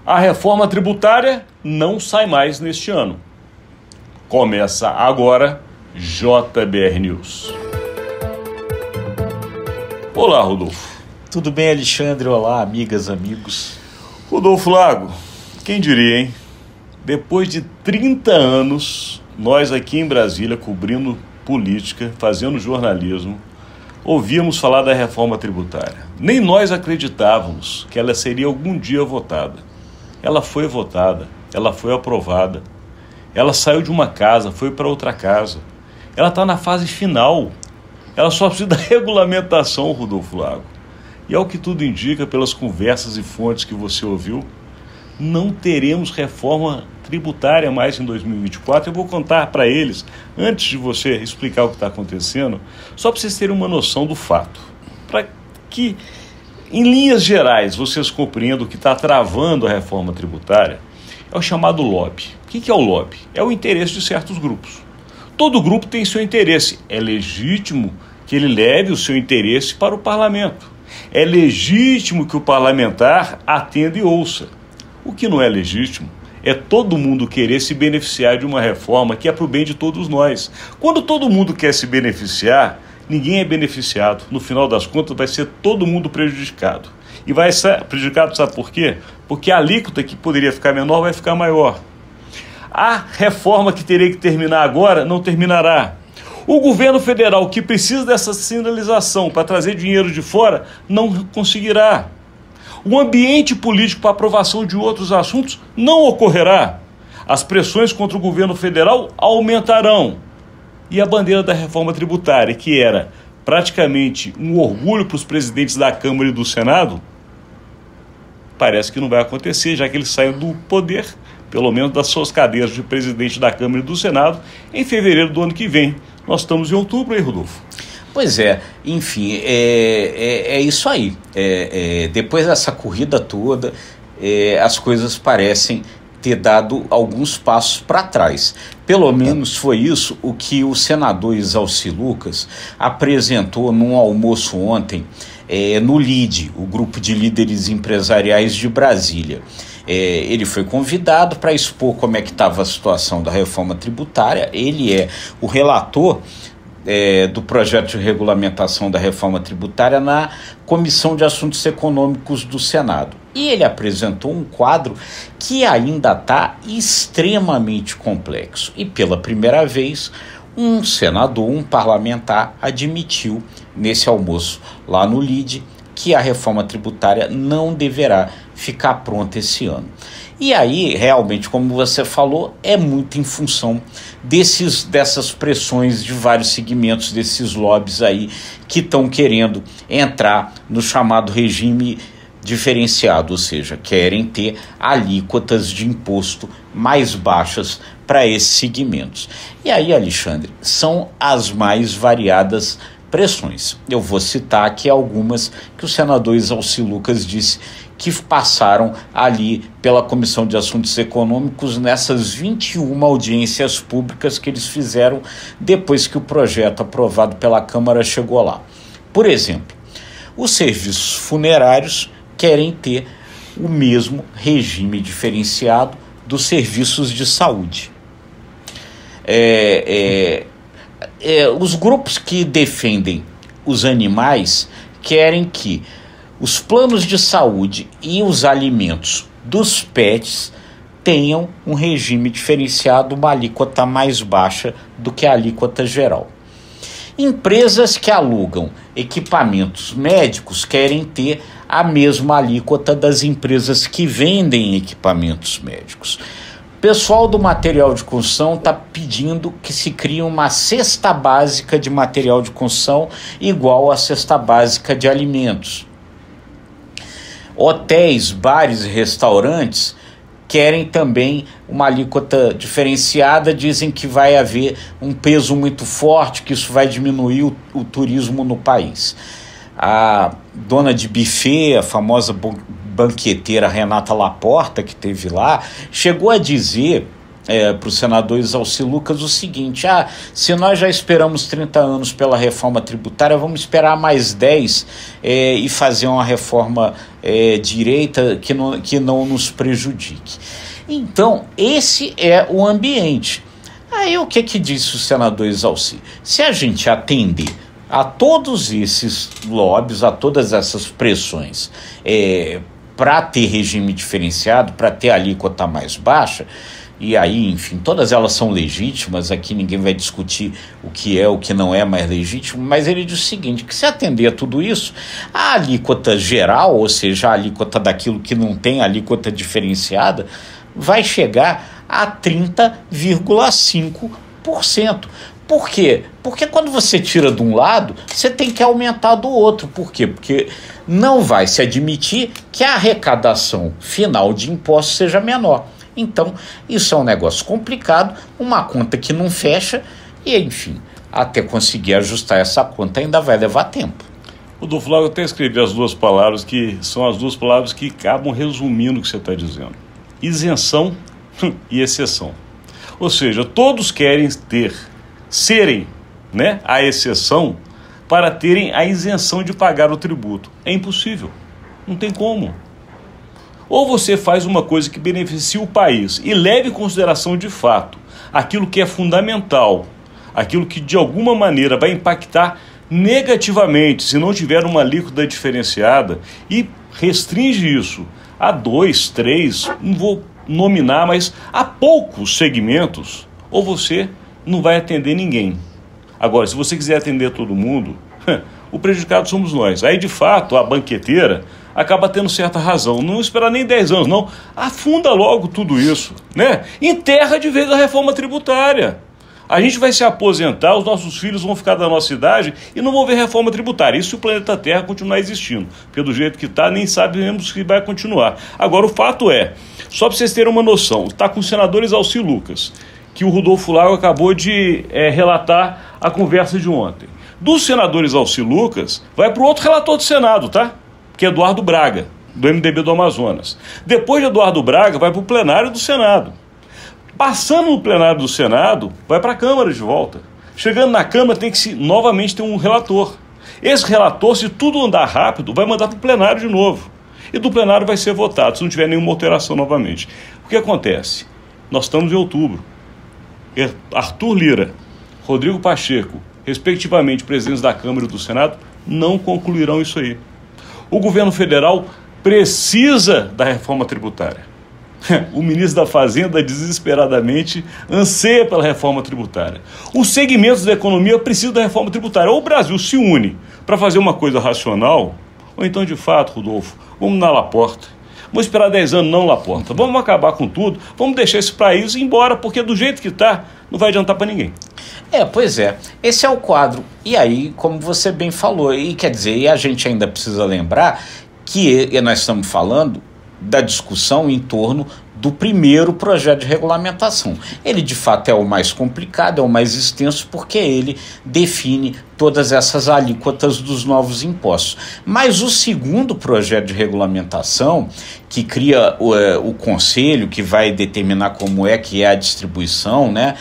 A reforma tributária não sai mais neste ano. Começa agora JBR News. Olá, Rodolfo. Tudo bem, Alexandre? Olá, amigas, amigos. Rodolfo Lago, quem diria, hein? Depois de 30 anos, nós aqui em Brasília, cobrindo política, fazendo jornalismo, ouvíamos falar da reforma tributária. Nem nós acreditávamos que ela seria algum dia votada. Ela foi votada, ela foi aprovada, ela saiu de uma casa, foi para outra casa. Ela está na fase final. Ela só precisa da regulamentação, Rodolfo Lago. E ao que tudo indica, pelas conversas e fontes que você ouviu, não teremos reforma tributária mais em 2024. Eu vou contar para eles, antes de você explicar o que está acontecendo, só para vocês terem uma noção do fato. Para que, em linhas gerais, vocês compreendam o que está travando a reforma tributária, é o chamado lobby. O que é o lobby? É o interesse de certos grupos. Todo grupo tem seu interesse. É legítimo que ele leve o seu interesse para o parlamento. É legítimo que o parlamentar atenda e ouça. O que não é legítimo é todo mundo querer se beneficiar de uma reforma que é para o bem de todos nós. Quando todo mundo quer se beneficiar, ninguém é beneficiado. No final das contas, vai ser todo mundo prejudicado. E vai ser prejudicado, sabe por quê? Porque a alíquota que poderia ficar menor vai ficar maior. A reforma que teria que terminar agora não terminará. O governo federal, que precisa dessa sinalização para trazer dinheiro de fora, não conseguirá. O ambiente político para aprovação de outros assuntos não ocorrerá. As pressões contra o governo federal aumentarão. E a bandeira da reforma tributária, que era praticamente um orgulho para os presidentes da Câmara e do Senado, parece que não vai acontecer, já que eles saem do poder, pelo menos das suas cadeiras de presidente da Câmara e do Senado, em fevereiro do ano que vem. Nós estamos em outubro, hein, Rodolfo? Pois é, enfim, é isso aí. Depois dessa corrida toda, as coisas parecem ter dado alguns passos para trás. Pelo menos foi isso o que o senador Exalci Lucas apresentou num almoço ontem no LIDE, o Grupo de Líderes Empresariais de Brasília. Ele foi convidado para expor como é que estava a situação da reforma tributária. Ele é o relator do projeto de regulamentação da reforma tributária na Comissão de Assuntos Econômicos do Senado. E ele apresentou um quadro que ainda está extremamente complexo. E pela primeira vez, um senador, um parlamentar, admitiu nesse almoço lá no LIDE que a reforma tributária não deverá ficar pronta esse ano. E aí, realmente, como você falou, é muito em função dessas pressões de vários segmentos, desses lobbies aí que estão querendo entrar no chamado regime diferenciado, ou seja, querem ter alíquotas de imposto mais baixas para esses segmentos. E aí, Alexandre, são as mais variadas pressões. Eu vou citar aqui algumas que o senador Exalci Lucas disse que passaram ali pela Comissão de Assuntos Econômicos nessas 21 audiências públicas que eles fizeram depois que o projeto aprovado pela Câmara chegou lá. Por exemplo, os serviços funerários querem ter o mesmo regime diferenciado dos serviços de saúde. Os grupos que defendem os animais querem que os planos de saúde e os alimentos dos pets tenham um regime diferenciado, uma alíquota mais baixa do que a alíquota geral. Empresas que alugam equipamentos médicos querem ter a mesma alíquota das empresas que vendem equipamentos médicos. O pessoal do material de construção está pedindo que se crie uma cesta básica de material de construção igual à cesta básica de alimentos. Hotéis, bares e restaurantes querem também uma alíquota diferenciada, dizem que vai haver um peso muito forte, que isso vai diminuir o turismo no país. A dona de buffet, a famosa banqueteira Renata Laporta, que esteve lá, chegou a dizer para o senador Exalci Lucas o seguinte: se nós já esperamos 30 anos pela reforma tributária, vamos esperar mais 10 e fazer uma reforma direita que não nos prejudique. Então, esse é o ambiente. Aí o que disse o senador Exalci? Se a gente atender a todos esses lobbies, a todas essas pressões, para ter regime diferenciado, para ter alíquota mais baixa, e aí, enfim, todas elas são legítimas, aqui ninguém vai discutir o que não é mais legítimo, mas ele diz o seguinte, que se atender a tudo isso, a alíquota geral, ou seja, a alíquota daquilo que não tem alíquota diferenciada, vai chegar a 30,5%. Por quê? Porque quando você tira de um lado, você tem que aumentar do outro. Por quê? Porque não vai se admitir que a arrecadação final de impostos seja menor. Então, isso é um negócio complicado, uma conta que não fecha e, enfim, até conseguir ajustar essa conta ainda vai levar tempo. Rodolfo, eu até escrevi as duas palavras que são as duas palavras que acabam resumindo o que você está dizendo. Isenção e exceção. Ou seja, todos querem serem, né, a exceção para terem a isenção de pagar o tributo. É impossível, não tem como. Ou você faz uma coisa que beneficie o país e leve em consideração de fato aquilo que é fundamental, aquilo que de alguma maneira vai impactar negativamente se não tiver uma alíquota diferenciada e restringe isso a 2, 3, não vou nominar, mas a poucos segmentos, ou você não vai atender ninguém. Agora, se você quiser atender todo mundo, o prejudicado somos nós. Aí, de fato, a banqueteira acaba tendo certa razão. Não esperar nem 10 anos, não. Afunda logo tudo isso, né? Enterra de vez a reforma tributária. A gente vai se aposentar, os nossos filhos vão ficar da nossa idade e não vão ver reforma tributária. Isso se o planeta Terra continuar existindo. Porque do jeito que está, nem sabemos se vai continuar. Agora, o fato é, só para vocês terem uma noção, está com o senador Exalci Lucas, que o Rodolfo Lago acabou de relatar a conversa de ontem. Do senador Exalci Lucas, vai para o outro relator do Senado, tá? Que é Eduardo Braga, do MDB do Amazonas. Depois de Eduardo Braga, vai para o plenário do Senado. Passando no plenário do Senado, vai para a Câmara de volta. Chegando na Câmara, tem que novamente ter um relator. Esse relator, se tudo andar rápido, vai mandar para o plenário de novo. E do plenário vai ser votado, se não tiver nenhuma alteração novamente. O que acontece? Nós estamos em outubro. Arthur Lira, Rodrigo Pacheco, respectivamente presidentes da Câmara e do Senado, não concluirão isso aí. O governo federal precisa da reforma tributária. O ministro da Fazenda desesperadamente anseia pela reforma tributária. Os segmentos da economia precisam da reforma tributária. Ou o Brasil se une para fazer uma coisa racional, ou então, de fato, Rodolfo, vamos na Laporta. Vamos esperar 10 anos, não, Laporta. Vamos acabar com tudo, vamos deixar esse país ir embora, porque do jeito que está, não vai adiantar para ninguém. Pois é, esse é o quadro. E aí, como você bem falou, e quer dizer, e a gente ainda precisa lembrar que nós estamos falando da discussão em torno do primeiro projeto de regulamentação. Ele, de fato, é o mais complicado, é o mais extenso, porque ele define todas essas alíquotas dos novos impostos. Mas o segundo projeto de regulamentação, que cria o conselho, que vai determinar como é que é a distribuição, né,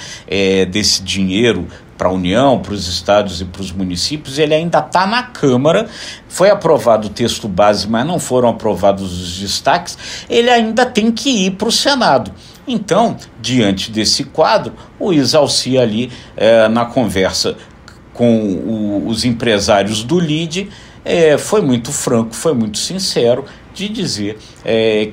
desse dinheiro para a União, para os estados e para os municípios, ele ainda está na Câmara, foi aprovado o texto base, mas não foram aprovados os destaques, ele ainda tem que ir para o Senado. Então, diante desse quadro, o Exalci ali, na conversa com os empresários do LIDE, foi muito franco, foi muito sincero, de dizer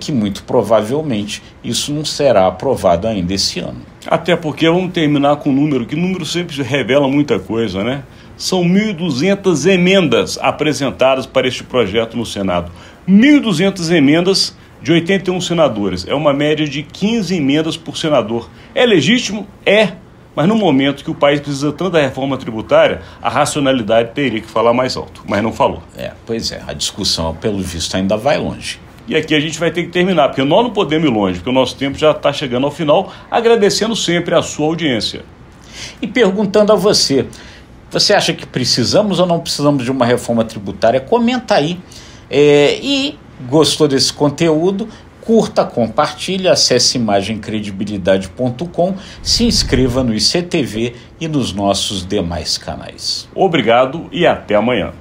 que muito provavelmente isso não será aprovado ainda esse ano. Até porque vamos terminar com um número, que número sempre revela muita coisa, né? São 1.200 emendas apresentadas para este projeto no Senado. 1.200 emendas de 81 senadores. É uma média de 15 emendas por senador. É legítimo? É. Mas no momento que o país precisa tanto da reforma tributária, a racionalidade teria que falar mais alto, mas não falou. Pois é, a discussão, pelo visto, ainda vai longe. E aqui a gente vai ter que terminar, porque nós não podemos ir longe, porque o nosso tempo já está chegando ao final, agradecendo sempre a sua audiência. E perguntando a você, você acha que precisamos ou não precisamos de uma reforma tributária? Comenta aí. E gostou desse conteúdo? Curta, compartilhe, acesse imagemcredibilidade.com, se inscreva no ICTV e nos nossos demais canais. Obrigado e até amanhã.